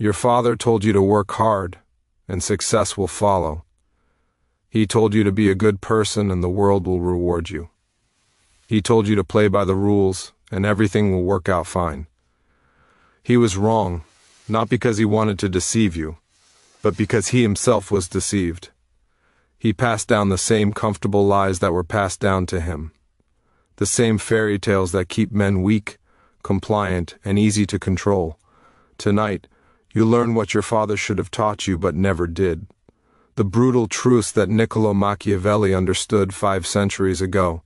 Your father told you to work hard, and success will follow. He told you to be a good person and the world will reward you. He told you to play by the rules and everything will work out fine. He was wrong, not because he wanted to deceive you, but because he himself was deceived. He passed down the same comfortable lies that were passed down to him. The same fairy tales that keep men weak, compliant, and easy to control. Tonight, you learn what your father should have taught you but never did. The brutal truths that Niccolò Machiavelli understood 5 centuries ago.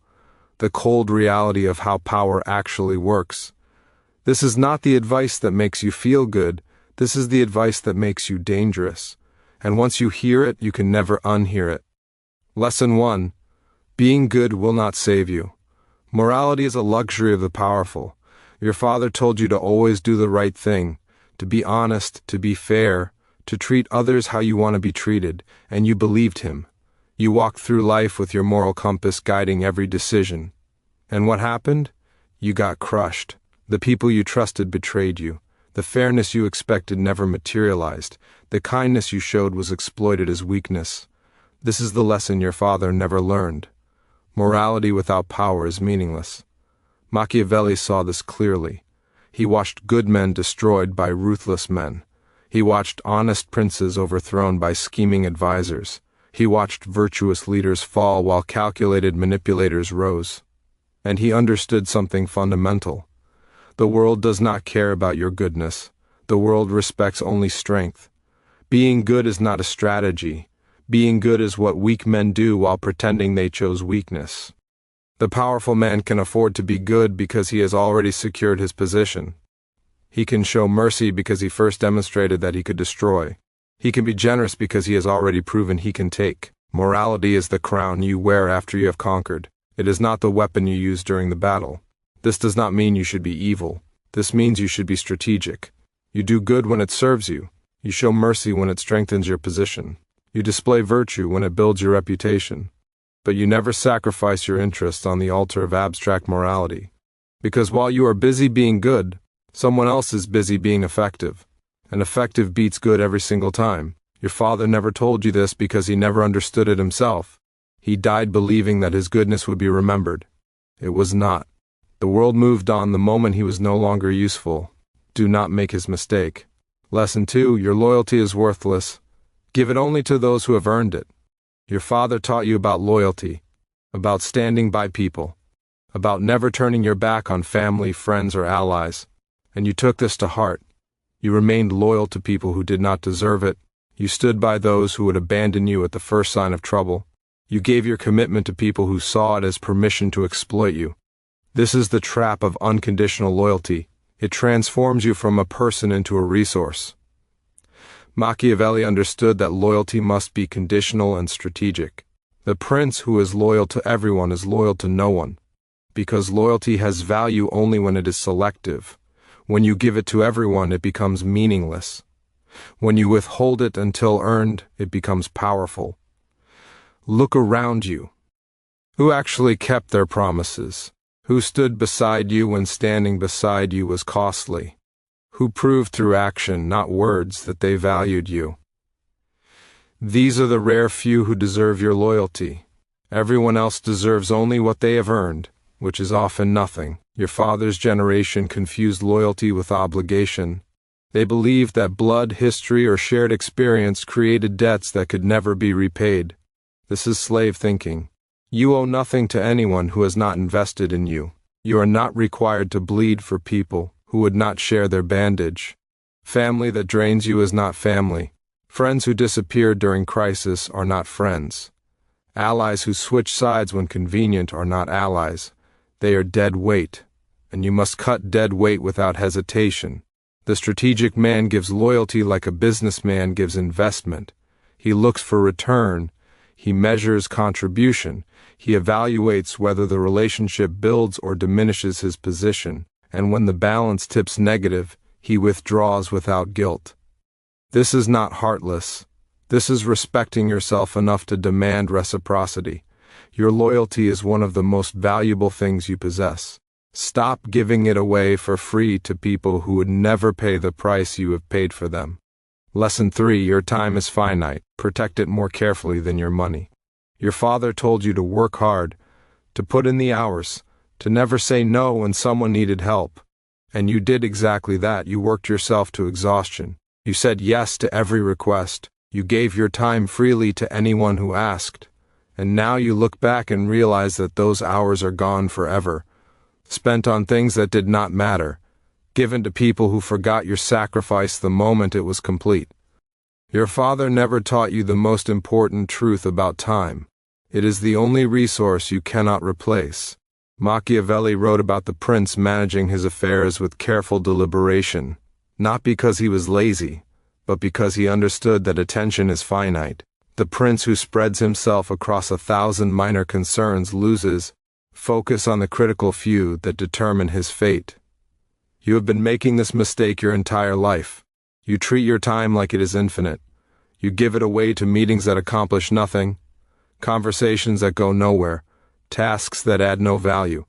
The cold reality of how power actually works. This is not the advice that makes you feel good, this is the advice that makes you dangerous. And once you hear it, you can never unhear it. Lesson 1. Being good will not save you. Morality is a luxury of the powerful. Your father told you to always do the right thing, to be honest, to be fair, to treat others how you want to be treated, and you believed him. You walked through life with your moral compass guiding every decision. And what happened? You got crushed. The people you trusted betrayed you. The fairness you expected never materialized. The kindness you showed was exploited as weakness. This is the lesson your father never learned. Morality without power is meaningless. Machiavelli saw this clearly. He watched good men destroyed by ruthless men. He watched honest princes overthrown by scheming advisors. He watched virtuous leaders fall while calculated manipulators rose. And he understood something fundamental. The world does not care about your goodness. The world respects only strength. Being good is not a strategy. Being good is what weak men do while pretending they chose weakness. The powerful man can afford to be good because he has already secured his position. He can show mercy because he first demonstrated that he could destroy. He can be generous because he has already proven he can take. Morality is the crown you wear after you have conquered. It is not the weapon you use during the battle. This does not mean you should be evil. This means you should be strategic. You do good when it serves you. You show mercy when it strengthens your position. You display virtue when it builds your reputation. But you never sacrifice your interests on the altar of abstract morality. Because while you are busy being good, someone else is busy being effective. And effective beats good every single time. Your father never told you this because he never understood it himself. He died believing that his goodness would be remembered. It was not. The world moved on the moment he was no longer useful. Do not make his mistake. Lesson 2. Your loyalty is worthless. Give it only to those who have earned it. Your father taught you about loyalty, about standing by people, about never turning your back on family, friends, or allies. And you took this to heart. You remained loyal to people who did not deserve it. You stood by those who would abandon you at the first sign of trouble. You gave your commitment to people who saw it as permission to exploit you. This is the trap of unconditional loyalty. It transforms you from a person into a resource. Machiavelli understood that loyalty must be conditional and strategic. The prince who is loyal to everyone is loyal to no one, because loyalty has value only when it is selective. When you give it to everyone, it becomes meaningless. When you withhold it until earned, it becomes powerful. Look around you. Who actually kept their promises? Who stood beside you when standing beside you was costly? Who proved through action, not words, that they valued you? These are the rare few who deserve your loyalty. Everyone else deserves only what they have earned, which is often nothing. Your father's generation confused loyalty with obligation. They believed that blood, history, or shared experience created debts that could never be repaid. This is slave thinking. You owe nothing to anyone who has not invested in you. You are not required to bleed for people who would not share their bandage. Family that drains you is not family. Friends who disappear during crisis are not friends. Allies who switch sides when convenient are not allies. They are dead weight, and you must cut dead weight without hesitation. The strategic man gives loyalty like a businessman gives investment. He looks for return. He measures contribution. He evaluates whether the relationship builds or diminishes his position. And when the balance tips negative, he withdraws without guilt. This is not heartless. This is respecting yourself enough to demand reciprocity. Your loyalty is one of the most valuable things you possess. Stop giving it away for free to people who would never pay the price you have paid for them. Lesson 3. Your time is finite. Protect it more carefully than your money. Your father told you to work hard, to put in the hours, to never say no when someone needed help. And you did exactly that. You worked yourself to exhaustion. You said yes to every request. You gave your time freely to anyone who asked. And now you look back and realize that those hours are gone forever, spent on things that did not matter, given to people who forgot your sacrifice the moment it was complete. Your father never taught you the most important truth about time. It is the only resource you cannot replace. Machiavelli wrote about the prince managing his affairs with careful deliberation, not because he was lazy, but because he understood that attention is finite. The prince who spreads himself across 1,000 minor concerns loses focus on the critical few that determine his fate. You have been making this mistake your entire life. You treat your time like it is infinite. You give it away to meetings that accomplish nothing, conversations that go nowhere, tasks that add no value,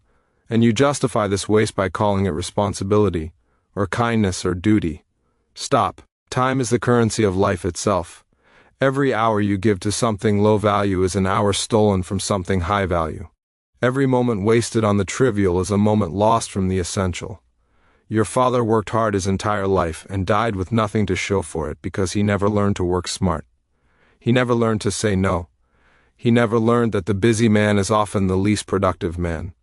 and you justify this waste by calling it responsibility, or kindness, or duty. Stop. Time is the currency of life itself. Every hour you give to something low value is an hour stolen from something high value. Every moment wasted on the trivial is a moment lost from the essential. Your father worked hard his entire life and died with nothing to show for it because he never learned to work smart. He never learned to say no. He never learned that the busy man is often the least productive man.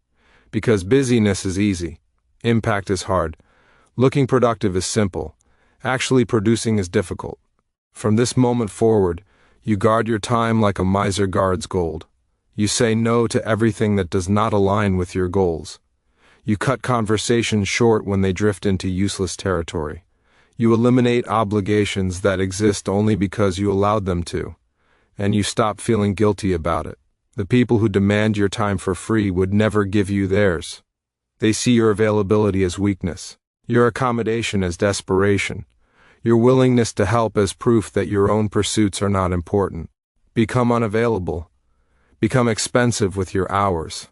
Because busyness is easy. Impact is hard. Looking productive is simple. Actually producing is difficult. From this moment forward, you guard your time like a miser guards gold. You say no to everything that does not align with your goals. You cut conversations short when they drift into useless territory. You eliminate obligations that exist only because you allowed them to. And you stop feeling guilty about it. The people who demand your time for free would never give you theirs. They see your availability as weakness, your accommodation as desperation, your willingness to help as proof that your own pursuits are not important. Become unavailable. Become expensive with your hours.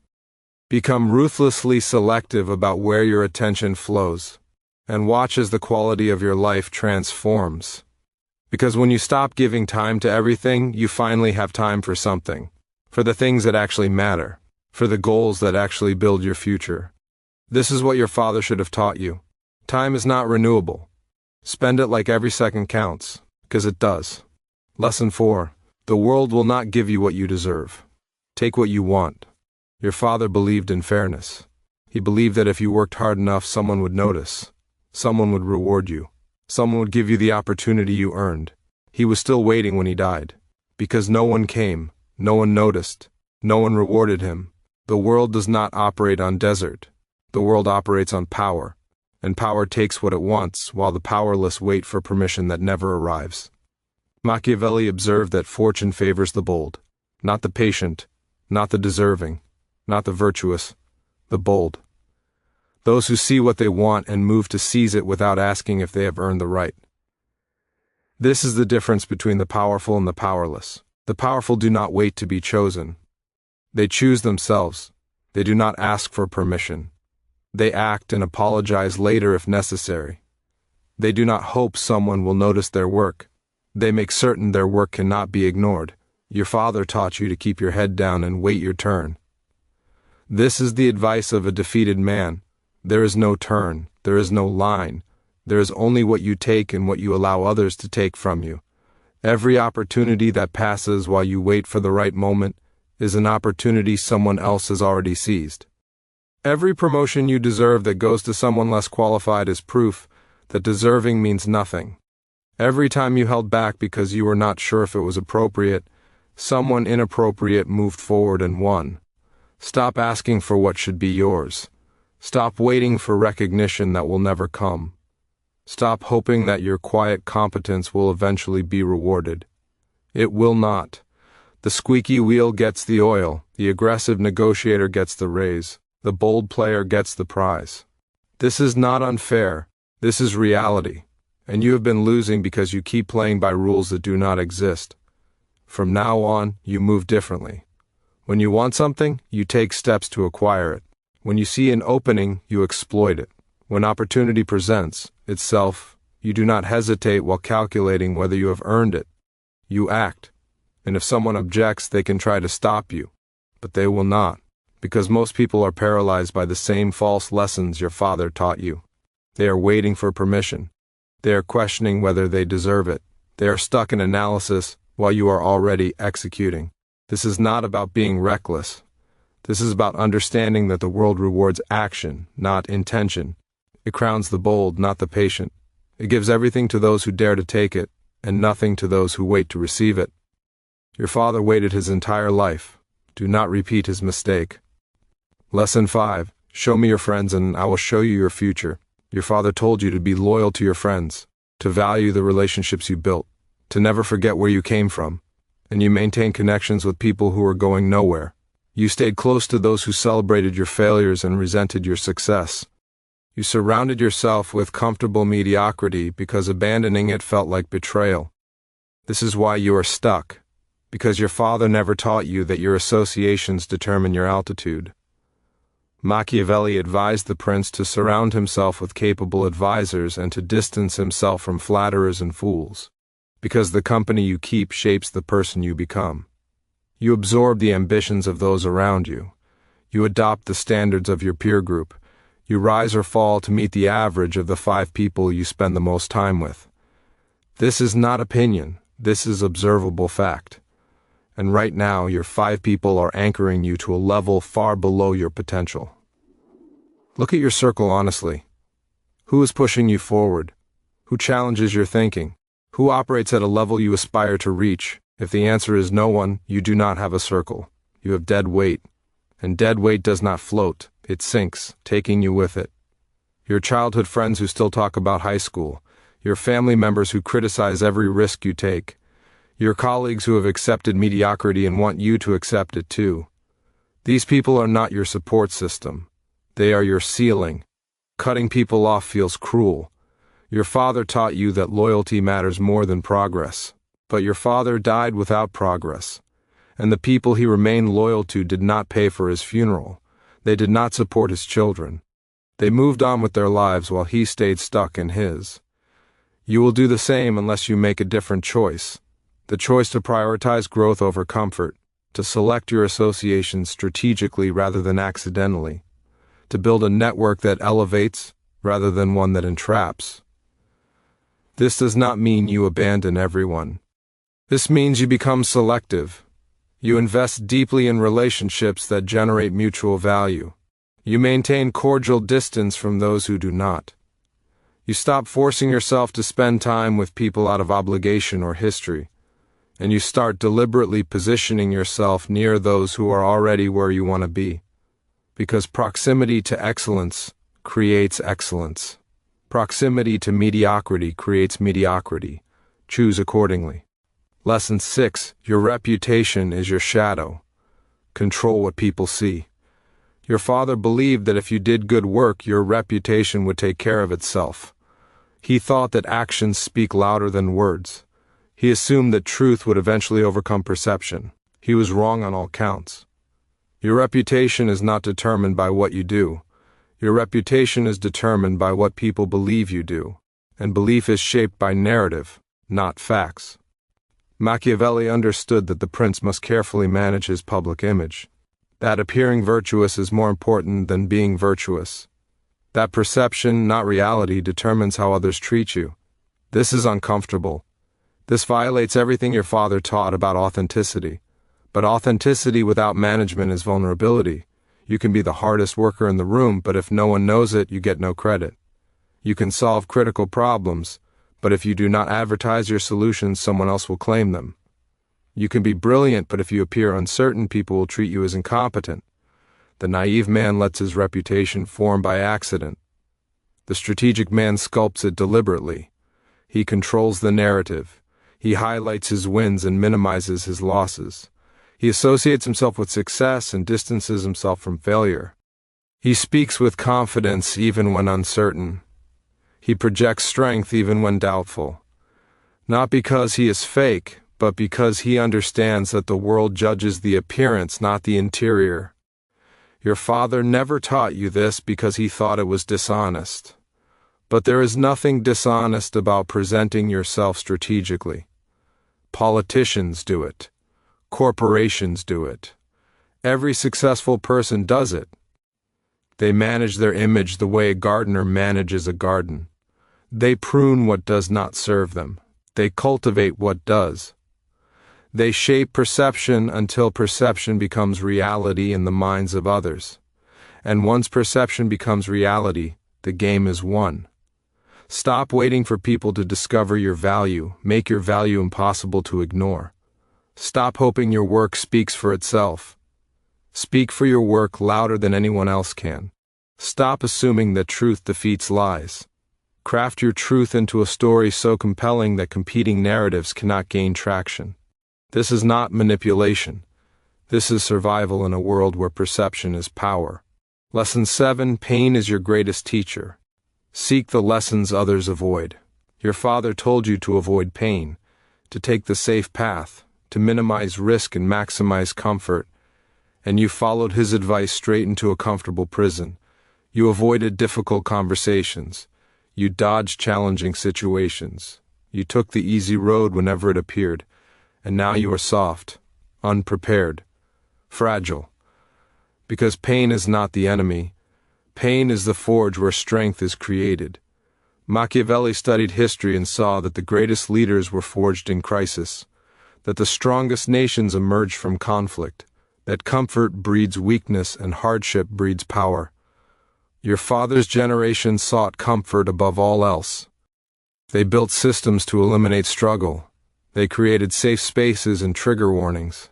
Become ruthlessly selective about where your attention flows, and watch as the quality of your life transforms. Because when you stop giving time to everything, you finally have time for something, for the things that actually matter, for the goals that actually build your future. This is what your father should have taught you. Time is not renewable. Spend it like every second counts, because it does. Lesson 4. The world will not give you what you deserve. Take what you want. Your father believed in fairness. He believed that if you worked hard enough, someone would notice. Someone would reward you. Someone would give you the opportunity you earned. He was still waiting when he died. Because no one came, no one noticed, no one rewarded him. The world does not operate on desert. The world operates on power. And power takes what it wants, while the powerless wait for permission that never arrives. Machiavelli observed that fortune favors the bold, not the patient, not the deserving, not the virtuous, the bold. Those who see what they want and move to seize it without asking if they have earned the right. This is the difference between the powerful and the powerless. The powerful do not wait to be chosen. They choose themselves. They do not ask for permission. They act and apologize later if necessary. They do not hope someone will notice their work. They make certain their work cannot be ignored. Your father taught you to keep your head down and wait your turn. This is the advice of a defeated man. There is no turn. There is no line. There is only what you take and what you allow others to take from you. Every opportunity that passes while you wait for the right moment is an opportunity someone else has already seized. Every promotion you deserve that goes to someone less qualified is proof that deserving means nothing. Every time you held back because you were not sure if it was appropriate, someone inappropriate moved forward and won. Stop asking for what should be yours. Stop waiting for recognition that will never come. Stop hoping that your quiet competence will eventually be rewarded. It will not. The squeaky wheel gets the oil, the aggressive negotiator gets the raise, the bold player gets the prize. This is not unfair. This is reality. And you have been losing because you keep playing by rules that do not exist. From now on, you move differently. When you want something, you take steps to acquire it. When you see an opening, you exploit it. When opportunity presents itself, You do not hesitate while calculating whether you have earned it. You act, and if someone objects, they can try to stop you, but they will not, because most people are paralyzed by the same false lessons your father taught you. They are waiting for permission. They are questioning whether they deserve it. They are stuck in analysis while you are already executing. This is not about being reckless. This is about understanding that the world rewards action, not intention. It crowns the bold, not the patient. It gives everything to those who dare to take it, and nothing to those who wait to receive it. Your father waited his entire life. Do not repeat his mistake. Lesson 5. Show me your friends and I will show you your future. Your father told you to be loyal to your friends, to value the relationships you built, to never forget where you came from, and you maintain connections with people who are going nowhere. You stayed close to those who celebrated your failures and resented your success. You surrounded yourself with comfortable mediocrity because abandoning it felt like betrayal. This is why you are stuck, because your father never taught you that your associations determine your altitude. Machiavelli advised the prince to surround himself with capable advisors and to distance himself from flatterers and fools, because the company you keep shapes the person you become. You absorb the ambitions of those around you. You adopt the standards of your peer group. You rise or fall to meet the average of the 5 people you spend the most time with. This is not opinion. This is observable fact. And right now, your 5 people are anchoring you to a level far below your potential. Look at your circle honestly. Who is pushing you forward? Who challenges your thinking? Who operates at a level you aspire to reach? If the answer is no one, you do not have a circle. You have dead weight. And dead weight does not float. It sinks, taking you with it. Your childhood friends who still talk about high school. Your family members who criticize every risk you take. Your colleagues who have accepted mediocrity and want you to accept it too. These people are not your support system. They are your ceiling. Cutting people off feels cruel. Your father taught you that loyalty matters more than progress. But your father died without progress. And the people he remained loyal to did not pay for his funeral. They did not support his children. They moved on with their lives while he stayed stuck in his. You will do the same unless you make a different choice. The choice to prioritize growth over comfort, to select your associations strategically rather than accidentally, to build a network that elevates rather than one that entraps. This does not mean you abandon everyone. This means you become selective. You invest deeply in relationships that generate mutual value. You maintain cordial distance from those who do not. You stop forcing yourself to spend time with people out of obligation or history, and you start deliberately positioning yourself near those who are already where you want to be. Because proximity to excellence creates excellence. Proximity to mediocrity creates mediocrity. Choose accordingly. Lesson 6. Your reputation is your shadow. Control what people see. Your father believed that if you did good work, your reputation would take care of itself. He thought that actions speak louder than words. He assumed that truth would eventually overcome perception. He was wrong on all counts. Your reputation is not determined by what you do. Your reputation is determined by what people believe you do. And belief is shaped by narrative, not facts. Machiavelli understood that the prince must carefully manage his public image. That appearing virtuous is more important than being virtuous. That perception, not reality, determines how others treat you. This is uncomfortable. This violates everything your father taught about authenticity. But authenticity without management is vulnerability. You can be the hardest worker in the room, but if no one knows it, you get no credit. You can solve critical problems, but if you do not advertise your solutions, someone else will claim them. You can be brilliant, but if you appear uncertain, people will treat you as incompetent. The naive man lets his reputation form by accident. The strategic man sculpts it deliberately. He controls the narrative. He highlights his wins and minimizes his losses. He associates himself with success and distances himself from failure. He speaks with confidence even when uncertain. He projects strength even when doubtful. Not because he is fake, but because he understands that the world judges the appearance, not the interior. Your father never taught you this because he thought it was dishonest. But there is nothing dishonest about presenting yourself strategically. Politicians do it. Corporations do it. Every successful person does it. They manage their image the way a gardener manages a garden. They prune what does not serve them. They cultivate what does. They shape perception until perception becomes reality in the minds of others. And once perception becomes reality, the game is won. Stop waiting for people to discover your value. Make your value impossible to ignore. Stop hoping your work speaks for itself. Speak for your work louder than anyone else can. Stop assuming that truth defeats lies. Craft your truth into a story so compelling that competing narratives cannot gain traction. This is not manipulation. This is survival in a world where perception is power. Lesson 7: Pain is your greatest teacher. Seek the lessons others avoid. Your father told you to avoid pain, to take the safe path, to minimize risk and maximize comfort, and you followed his advice straight into a comfortable prison. You avoided difficult conversations. You dodged challenging situations. You took the easy road whenever it appeared, and now you are soft, unprepared, fragile. Because pain is not the enemy. Pain is the forge where strength is created. Machiavelli studied history and saw that the greatest leaders were forged in crisis, that the strongest nations emerged from conflict, that comfort breeds weakness and hardship breeds power. Your father's generation sought comfort above all else. They built systems to eliminate struggle. They created safe spaces and trigger warnings.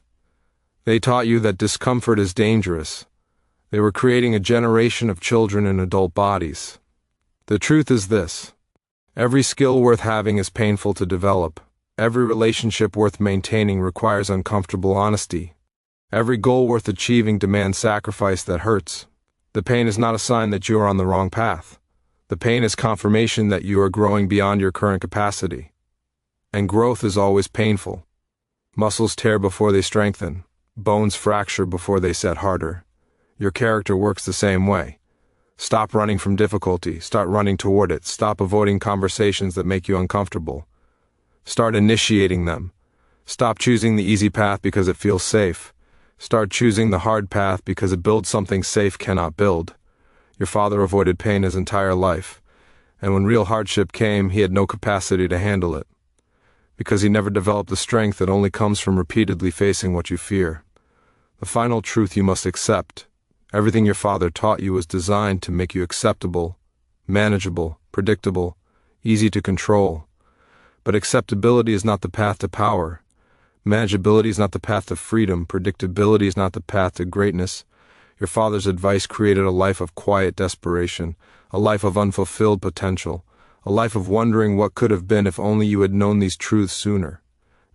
They taught you that discomfort is dangerous. They were creating a generation of children in adult bodies. The truth is this: every skill worth having is painful to develop. Every relationship worth maintaining requires uncomfortable honesty. Every goal worth achieving demands sacrifice that hurts. The pain is not a sign that you are on the wrong path. The pain is confirmation that you are growing beyond your current capacity. And growth is always painful. Muscles tear before they strengthen. Bones fracture before they set harder. Your character works the same way. Stop running from difficulty. Start running toward it. Stop avoiding conversations that make you uncomfortable. Start initiating them. Stop choosing the easy path because it feels safe. Start choosing the hard path because it builds something safe cannot build. Your father avoided pain his entire life, and when real hardship came, he had no capacity to handle it, because he never developed the strength that only comes from repeatedly facing what you fear. The final truth you must accept: everything your father taught you was designed to make you acceptable, manageable, predictable, easy to control. But acceptability is not the path to power. Manageability is not the path to freedom. Predictability is not the path to greatness. Your father's advice created a life of quiet desperation, a life of unfulfilled potential, a life of wondering what could have been if only you had known these truths sooner.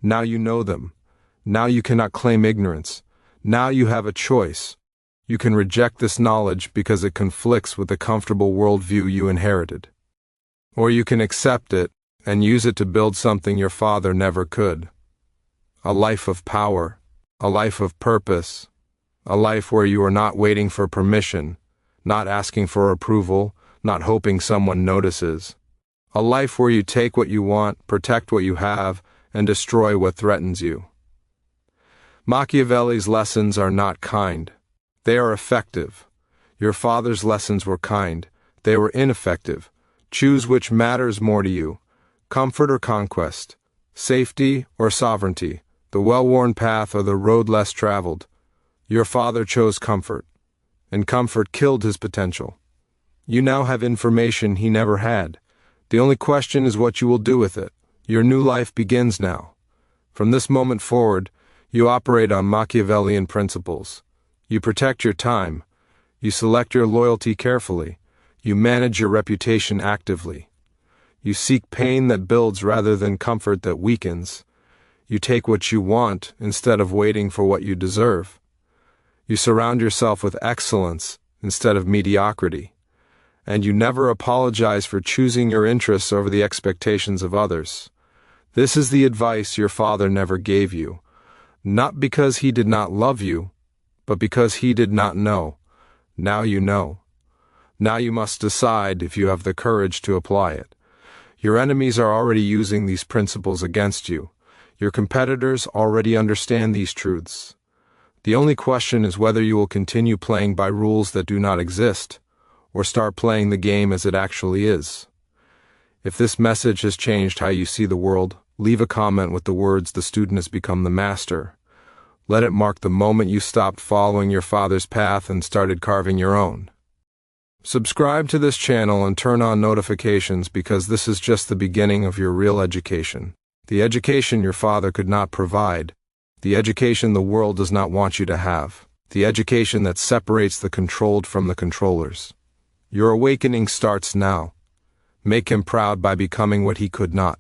Now you know them. Now you cannot claim ignorance. Now you have a choice. You can reject this knowledge because it conflicts with the comfortable worldview you inherited. Or you can accept it and use it to build something your father never could. A life of power, a life of purpose, a life where you are not waiting for permission, not asking for approval, not hoping someone notices. A life where you take what you want, protect what you have, and destroy what threatens you. Machiavelli's lessons are not kind. They are effective. Your father's lessons were kind. They were ineffective. Choose which matters more to you: comfort or conquest, safety or sovereignty, the well-worn path or the road less traveled. Your father chose comfort, and comfort killed his potential. You now have information he never had. The only question is what you will do with it. Your new life begins now. From this moment forward, you operate on Machiavellian principles. You protect your time. You select your loyalty carefully. You manage your reputation actively. You seek pain that builds rather than comfort that weakens. You take what you want instead of waiting for what you deserve. You surround yourself with excellence instead of mediocrity. And you never apologize for choosing your interests over the expectations of others. This is the advice your father never gave you, not because he did not love you, but because he did not know. Now you know. Now you must decide if you have the courage to apply it. Your enemies are already using these principles against you. Your competitors already understand these truths. The only question is whether you will continue playing by rules that do not exist, or start playing the game as it actually is. If this message has changed how you see the world, leave a comment with the words, "The student has become the master." Let it mark the moment you stopped following your father's path and started carving your own. Subscribe to this channel and turn on notifications, because this is just the beginning of your real education. The education your father could not provide. The education the world does not want you to have. The education that separates the controlled from the controllers. Your awakening starts now. Make him proud by becoming what he could not.